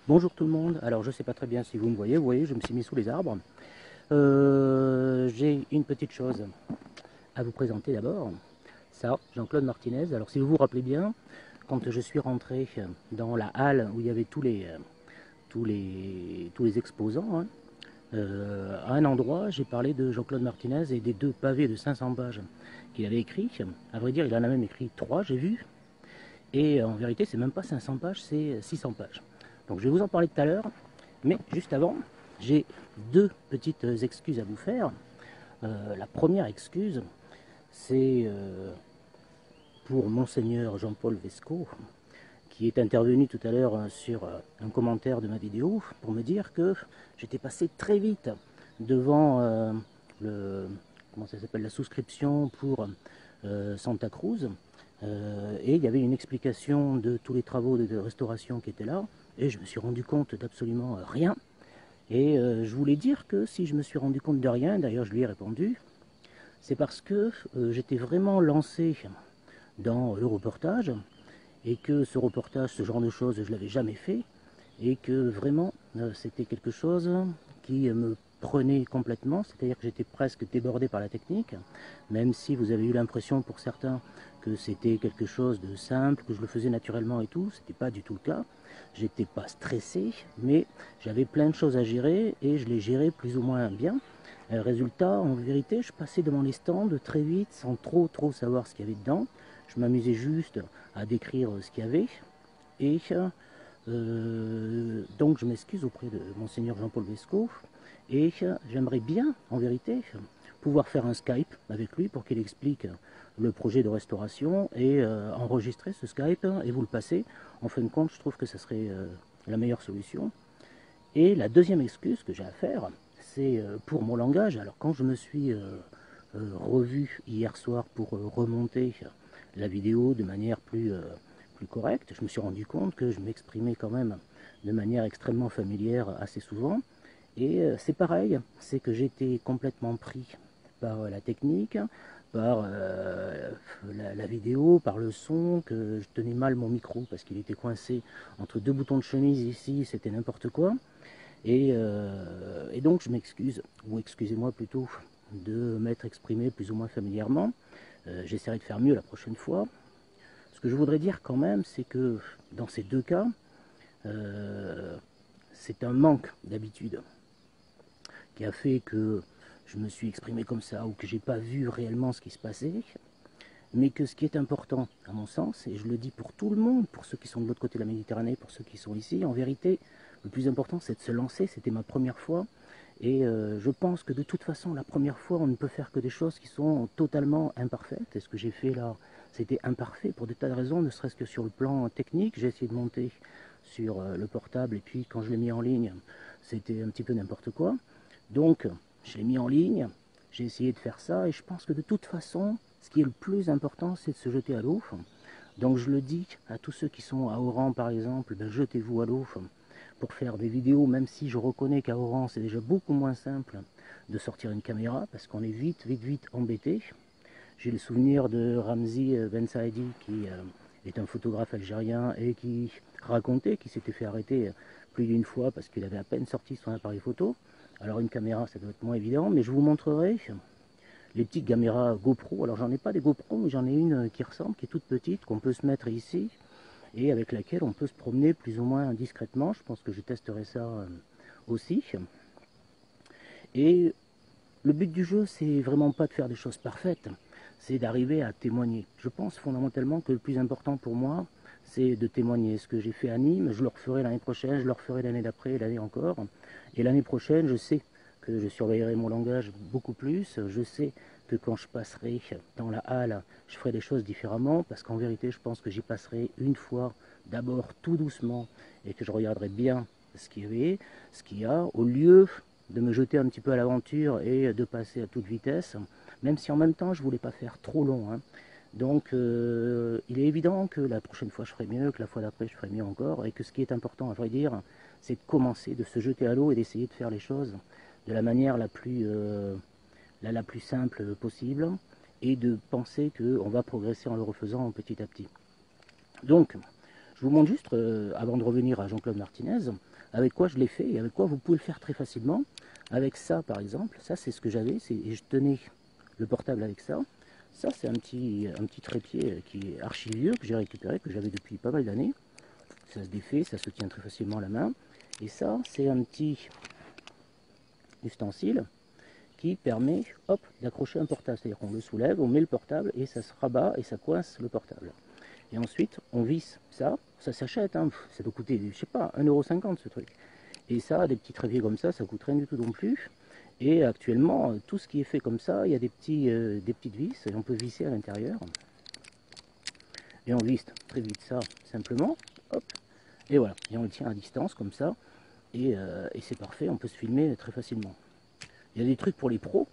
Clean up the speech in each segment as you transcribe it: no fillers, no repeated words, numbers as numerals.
Bonjour tout le monde, alors je sais pas très bien si vous me voyez, je me suis mis sous les arbres. J'ai une petite chose à vous présenter d'abord. Ça, Jean-Claude Martinez. Alors si vous vous rappelez bien, quand je suis rentré dans la halle où il y avait tous les exposants, hein, à un endroit, j'ai parlé de Jean-Claude Martinez et des 2 pavés de 500 pages qu'il avait écrits. À vrai dire, il en a même écrit 3, j'ai vu. Et en vérité, c'est même pas 500 pages, c'est 600 pages. Donc je vais vous en parler tout à l'heure. Mais juste avant, j'ai 2 petites excuses à vous faire. La première excuse, c'est pour Monseigneur Jean-Paul Vesco, qui est intervenu tout à l'heure sur un commentaire de ma vidéo pour me dire que j'étais passé très vite devant comment ça s'appelle, la souscription pour Santa Cruz. Et il y avait une explication de tous les travaux de restauration qui étaient là, et je me suis rendu compte d'absolument rien. Et je voulais dire que si je me suis rendu compte de rien, d'ailleurs je lui ai répondu, c'est parce que j'étais vraiment lancé dans le reportage, et que ce reportage, ce genre de choses, je ne l'avais jamais fait, et que vraiment c'était quelque chose qui me prenait complètement, c'est-à-dire que j'étais presque débordé par la technique, même si vous avez eu l'impression pour certains que c'était quelque chose de simple, que je le faisais naturellement et tout, c'était pas du tout le cas. J'étais pas stressé, mais j'avais plein de choses à gérer et je les gérais plus ou moins bien. Résultat, en vérité, je passais devant les stands très vite sans trop savoir ce qu'il y avait dedans. Je m'amusais juste à décrire ce qu'il y avait. Et donc je m'excuse auprès de Monseigneur Jean-Paul Vesco. Et j'aimerais bien, en vérité, pouvoir faire un Skype avec lui pour qu'il explique le projet de restauration et enregistrer ce Skype et vous le passer. En fin de compte, je trouve que ce serait la meilleure solution. Et la deuxième excuse que j'ai à faire, c'est pour mon langage. Alors quand je me suis revu hier soir pour remonter la vidéo de manière plus correcte, je me suis rendu compte que je m'exprimais quand même de manière extrêmement familière assez souvent. Et c'est pareil, c'est que j'étais complètement pris par la technique, par la vidéo, par le son, que je tenais mal mon micro parce qu'il était coincé entre 2 boutons de chemise ici, c'était n'importe quoi. Et donc je m'excuse, ou excusez-moi plutôt, de m'être exprimé plus ou moins familièrement. J'essaierai de faire mieux la prochaine fois. Ce que je voudrais dire quand même, c'est que dans ces 2 cas, c'est un manque d'habitude qui a fait que je me suis exprimé comme ça ou que j'ai pas vu réellement ce qui se passait, mais que ce qui est important à mon sens, et je le dis pour tout le monde, pour ceux qui sont de l'autre côté de la Méditerranée, pour ceux qui sont ici, en vérité, le plus important c'est de se lancer, c'était ma première fois, et je pense que de toute façon, la première fois, on ne peut faire que des choses qui sont totalement imparfaites, et ce que j'ai fait là, c'était imparfait pour des tas de raisons, ne serait-ce que sur le plan technique, j'ai essayé de monter sur le portable, et puis quand je l'ai mis en ligne, c'était un petit peu n'importe quoi. Donc, je l'ai mis en ligne, j'ai essayé de faire ça, et je pense que de toute façon, ce qui est le plus important, c'est de se jeter à l'eau. Donc je le dis à tous ceux qui sont à Oran par exemple, ben, jetez-vous à l'eau pour faire des vidéos, même si je reconnais qu'à Oran c'est déjà beaucoup moins simple de sortir une caméra, parce qu'on est vite embêté. J'ai le souvenir de Ramzi Ben Saidi, qui est un photographe algérien et qui racontait qu'il s'était fait arrêter plus d'une fois parce qu'il avait à peine sorti son appareil photo. Alors une caméra, ça doit être moins évident, mais je vous montrerai les petites caméras GoPro. Alors j'en ai pas des GoPro, mais j'en ai une qui ressemble, qui est toute petite, qu'on peut se mettre ici, et avec laquelle on peut se promener plus ou moins discrètement. Je pense que je testerai ça aussi. Et le but du jeu, c'est vraiment pas de faire des choses parfaites, c'est d'arriver à témoigner. Je pense fondamentalement que le plus important pour moi, c'est de témoigner. Ce que j'ai fait à Nîmes, je le referai l'année prochaine, je le referai l'année d'après, l'année encore. Et l'année prochaine, je sais que je surveillerai mon langage beaucoup plus. Je sais que quand je passerai dans la halle, je ferai des choses différemment, parce qu'en vérité, je pense que j'y passerai une fois, d'abord tout doucement, et que je regarderai bien ce qu'il y a, au lieu de me jeter un petit peu à l'aventure et de passer à toute vitesse, même si en même temps je voulais pas faire trop long, hein. Donc il est évident que la prochaine fois je ferai mieux, que la fois d'après je ferai mieux encore, et que ce qui est important à vrai dire, c'est de commencer, de se jeter à l'eau et d'essayer de faire les choses de la manière la plus simple possible, et de penser qu'on va progresser en le refaisant petit à petit. Donc, Je vous montre juste, avant de revenir à Jean-Claude Martinez, avec quoi je l'ai fait et avec quoi vous pouvez le faire très facilement. Avec ça, par exemple, ça c'est ce que j'avais, et je tenais le portable avec ça. Ça c'est un petit trépied qui est archi vieux, que j'ai récupéré, que j'avais depuis pas mal d'années. Ça se défait, ça se tient très facilement à la main. Et ça, c'est un petit ustensile qui permet, hop, d'accrocher un portable. C'est-à-dire qu'on le soulève, on met le portable et ça se rabat et ça coince le portable. Et ensuite, on visse ça. Ça s'achète, hein. Ça doit coûter, je sais pas, 1,50 € ce truc. Et ça, des petits trépieds comme ça coûte rien du tout non plus. Et actuellement, tout ce qui est fait comme ça, il y a des petites vis et on peut visser à l'intérieur. Et on visse très vite ça, simplement. Hop. Et voilà. Et on le tient à distance comme ça. Et c'est parfait, on peut se filmer très facilement. Il y a des trucs pour les pros,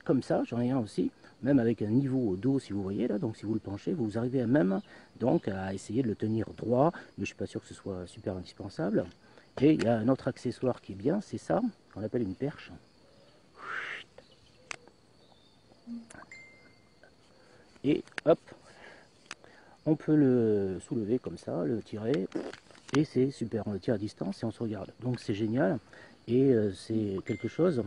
comme ça, j'en ai un aussi, même avec un niveau d'eau si vous voyez là, donc si vous le penchez, vous arrivez à même donc à essayer de le tenir droit, mais je ne suis pas sûr que ce soit super indispensable. Et il y a un autre accessoire qui est bien, c'est ça, qu'on appelle une perche. Et hop, on peut le soulever comme ça, le tirer, et c'est super, on le tire à distance et on se regarde. Donc c'est génial, et c'est quelque chose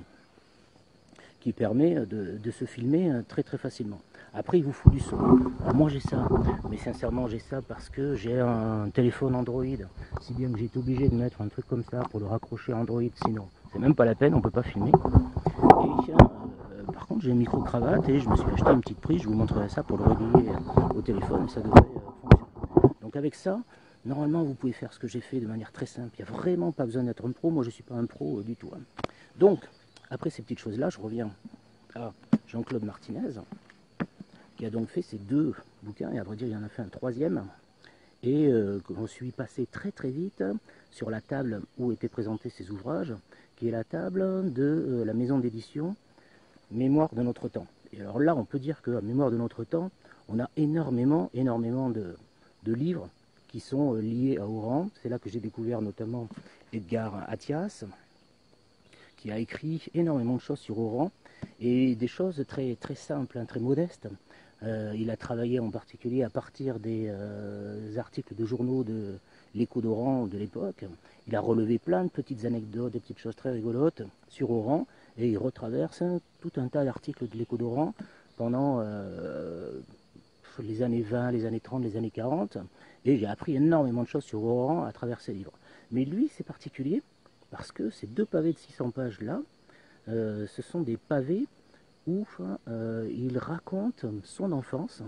qui permet de se filmer très très facilement. Après il vous faut du son. Alors moi j'ai ça, mais sincèrement j'ai ça parce que j'ai un téléphone Android, si bien que j'ai été obligé de mettre un truc comme ça pour le raccrocher à Android, sinon c'est même pas la peine, on peut pas filmer. Et par contre j'ai une micro-cravate et je me suis acheté une petite prise, je vous montrerai ça pour le relier au téléphone et ça devrait fonctionner. Donc avec ça, normalement vous pouvez faire ce que j'ai fait de manière très simple, il n'y a vraiment pas besoin d'être un pro, moi je ne suis pas un pro du tout. Hein. Donc, après ces petites choses-là, je reviens à Jean-Claude Martinez, qui a donc fait ces 2 bouquins, et à vrai dire, il en a fait un 3e, et que je suis passé très très vite sur la table où étaient présentés ces ouvrages, qui est la table de la maison d'édition Mémoire de notre temps. Et alors là, on peut dire qu'à Mémoire de notre temps, on a énormément de livres qui sont liés à Oran. C'est là que j'ai découvert notamment Edgar Athias, qui a écrit énormément de choses sur Oran et des choses très, très simples, hein, très modestes. Il a travaillé en particulier à partir des articles de journaux de l'Écho d'Oran de l'époque. Il a relevé plein de petites anecdotes, des petites choses très rigolotes sur Oran et il retraverse tout un tas d'articles de l'Écho d'Oran pendant les années 20, les années 30, les années 40 et j'ai appris énormément de choses sur Oran à travers ses livres. Mais lui, c'est particulier parce que ces 2 pavés de 600 pages là, ce sont des pavés où il raconte son enfance,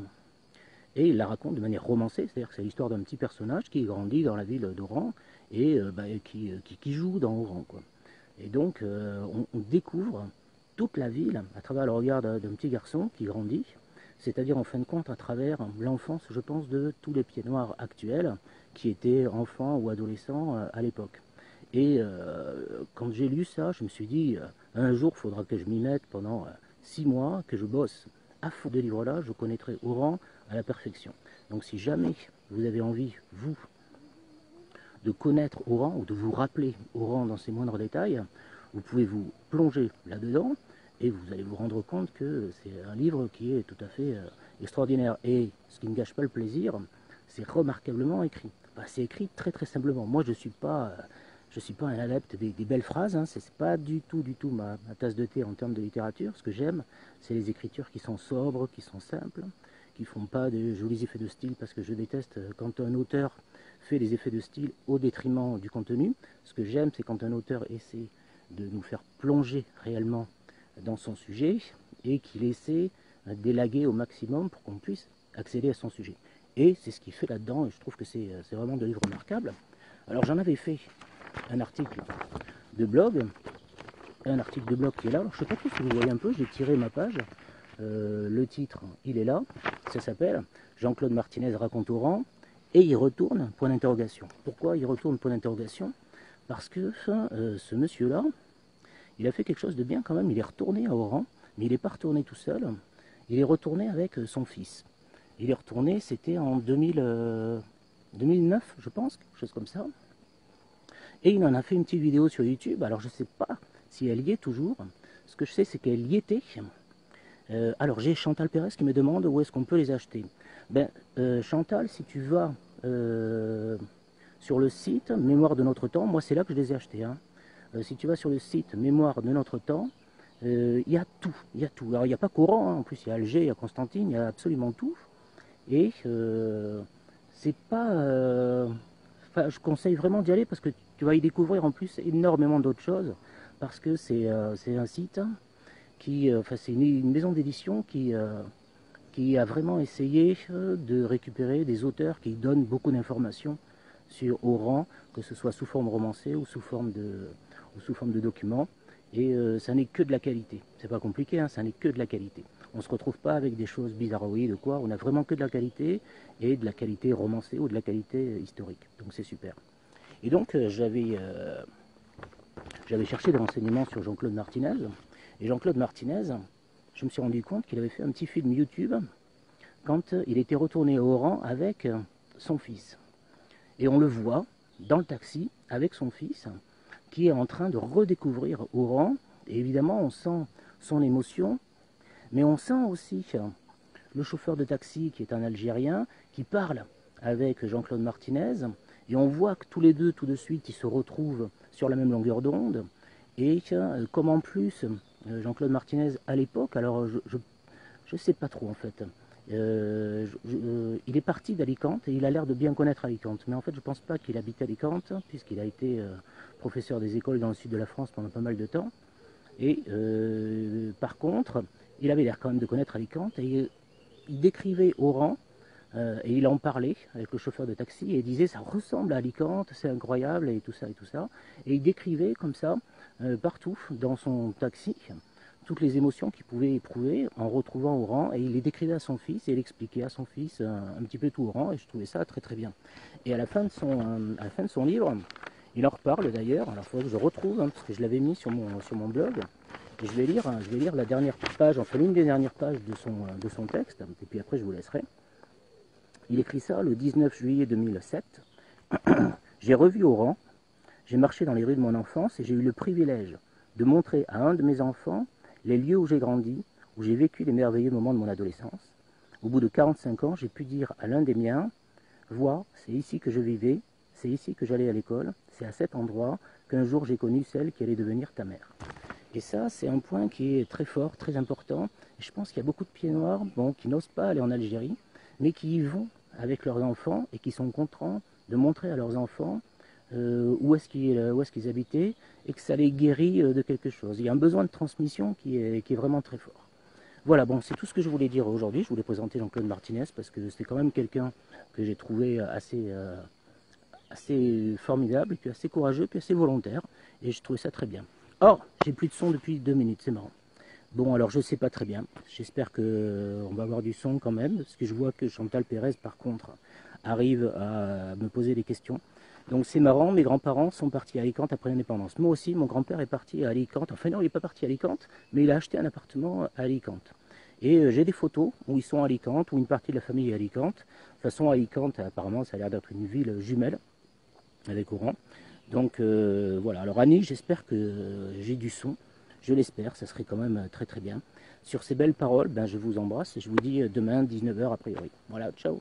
et il la raconte de manière romancée, c'est-à-dire que c'est l'histoire d'un petit personnage qui grandit dans la ville d'Oran et qui joue dans Oran, quoi. Et donc on découvre toute la ville à travers le regard d'un petit garçon qui grandit, c'est-à-dire en fin de compte à travers l'enfance, je pense, de tous les pieds noirs actuels qui étaient enfants ou adolescents à l'époque. Et quand j'ai lu ça, je me suis dit, un jour, il faudra que je m'y mette pendant 6 mois, que je bosse à fond de livres-là, je connaîtrai Oran à la perfection. Donc si jamais vous avez envie, vous, de connaître Oran, ou de vous rappeler Oran dans ses moindres détails, vous pouvez vous plonger là-dedans, et vous allez vous rendre compte que c'est un livre qui est tout à fait extraordinaire. Et ce qui ne gâche pas le plaisir, c'est remarquablement écrit. Bah, c'est écrit très très simplement. Moi je ne suis pas un adepte des belles phrases, hein. C'est pas du tout ma tasse de thé en termes de littérature. Ce que j'aime, c'est les écritures qui sont sobres, qui sont simples, qui font pas de jolis effets de style, parce que je déteste quand un auteur fait des effets de style au détriment du contenu. Ce que j'aime, c'est quand un auteur essaie de nous faire plonger réellement dans son sujet et qu'il essaie d'élaguer au maximum pour qu'on puisse accéder à son sujet. Et c'est ce qu'il fait là-dedans, et je trouve que c'est vraiment de livres remarquables. Alors j'en avais fait un article de blog, un article de blog qui est là. Alors, je ne sais pas trop si vous voyez un peu, j'ai tiré ma page. Le titre, il est là. Ça s'appelle Jean-Claude Martinez raconte Oran. Et il retourne, point d'interrogation. Pourquoi il retourne, point d'interrogation? Parce que ce monsieur-là, il a fait quelque chose de bien quand même. Il est retourné à Oran, mais il n'est pas retourné tout seul. Il est retourné avec son fils. Il est retourné, c'était en 2009, je pense, quelque chose comme ça. Et il en a fait une petite vidéo sur YouTube. Alors je ne sais pas si elle y est toujours. Ce que je sais, c'est qu'elle y était. Alors j'ai Chantal Pérez qui me demande où est-ce qu'on peut les acheter. Ben, Chantal, si tu vas sur le site Mémoire de notre temps, moi c'est là que je les ai achetés. Hein. Si tu vas sur le site Mémoire de notre temps, il y a tout, il y a tout. Alors il n'y a pas qu'Oran, hein. En plus il y a Alger, il y a Constantine, il y a absolument tout. Et c'est pas... enfin, je conseille vraiment d'y aller parce que tu vas y découvrir en plus énormément d'autres choses. Parce que c'est un site qui... enfin c'est une maison d'édition qui a vraiment essayé de récupérer des auteurs qui donnent beaucoup d'informations sur Oran, que ce soit sous forme romancée ou sous forme de documents. Et ça n'est que de la qualité. C'est pas compliqué, hein, ça n'est que de la qualité. On ne se retrouve pas avec des choses bizarroïdes ou quoi. On a vraiment que de la qualité et de la qualité romancée ou de la qualité historique. Donc c'est super. Et donc j'avais cherché des renseignements sur Jean-Claude Martinez. Et Jean-Claude Martinez, je me suis rendu compte qu'il avait fait un petit film YouTube quand il était retourné au Oran avec son fils. Et on le voit dans le taxi avec son fils qui est en train de redécouvrir Oran. Et évidemment, on sent son émotion, mais on sent aussi le chauffeur de taxi qui est un Algérien qui parle avec Jean-Claude Martinez. Et on voit que tous les deux, tout de suite, ils se retrouvent sur la même longueur d'onde. Et comme en plus, Jean-Claude Martinez à l'époque, alors je sais pas trop en fait. Il est parti d'Alicante et il a l'air de bien connaître Alicante. Mais en fait, je pense pas qu'il habite Alicante, puisqu'il a été professeur des écoles dans le sud de la France pendant pas mal de temps. Et par contre, il avait l'air quand même de connaître Alicante et il décrivait Oran et il en parlait avec le chauffeur de taxi et il disait ça ressemble à Alicante, c'est incroyable et tout ça et tout ça. Et il décrivait comme ça partout dans son taxi toutes les émotions qu'il pouvait éprouver en retrouvant Oran et il les décrivait à son fils et il expliquait à son fils un petit peu tout Oran et je trouvais ça très très bien. Et à la fin de son livre, il en reparle d'ailleurs, alors il faudrait que je retrouve hein, parce que je l'avais mis sur mon blog. Et je vais lire la dernière page, enfin l'une des dernières pages de son texte, et puis après je vous laisserai. Il écrit ça le 19 juillet 2007. J'ai revu Oran, j'ai marché dans les rues de mon enfance et j'ai eu le privilège de montrer à un de mes enfants les lieux où j'ai grandi, où j'ai vécu les merveilleux moments de mon adolescence. Au bout de 45 ans, j'ai pu dire à l'un des miens, vois, c'est ici que je vivais, c'est ici que j'allais à l'école, c'est à cet endroit qu'un jour j'ai connu celle qui allait devenir ta mère. Et ça, c'est un point qui est très fort, très important. Et je pense qu'il y a beaucoup de pieds noirs bon, qui n'osent pas aller en Algérie, mais qui y vont avec leurs enfants et qui sont contents de montrer à leurs enfants où est-ce qu'ils habitaient et que ça les guérit de quelque chose. Il y a un besoin de transmission qui est vraiment très fort. Voilà, bon, c'est tout ce que je voulais dire aujourd'hui. Je voulais présenter Jean-Claude Martinez parce que c'est quand même quelqu'un que j'ai trouvé assez formidable, puis assez courageux, puis assez volontaire. Et je trouvais ça très bien. Or, j'ai plus de son depuis 2 minutes, c'est marrant. Bon, alors je sais pas très bien. J'espère qu'on va avoir du son quand même, parce que je vois que Chantal Pérez, par contre, arrive à me poser des questions. Donc c'est marrant, mes grands-parents sont partis à Alicante après l'indépendance. Moi aussi, mon grand-père est parti à Alicante. Enfin non, il n'est pas parti à Alicante, mais il a acheté un appartement à Alicante. Et j'ai des photos où ils sont à Alicante, où une partie de la famille est à Alicante. De toute façon, Alicante, apparemment, ça a l'air d'être une ville jumelle avec Oran. Donc voilà, alors Annie, j'espère que j'ai du son. Je l'espère, ça serait quand même très très bien. Sur ces belles paroles, ben, je vous embrasse et je vous dis demain 19 h a priori. Voilà, ciao.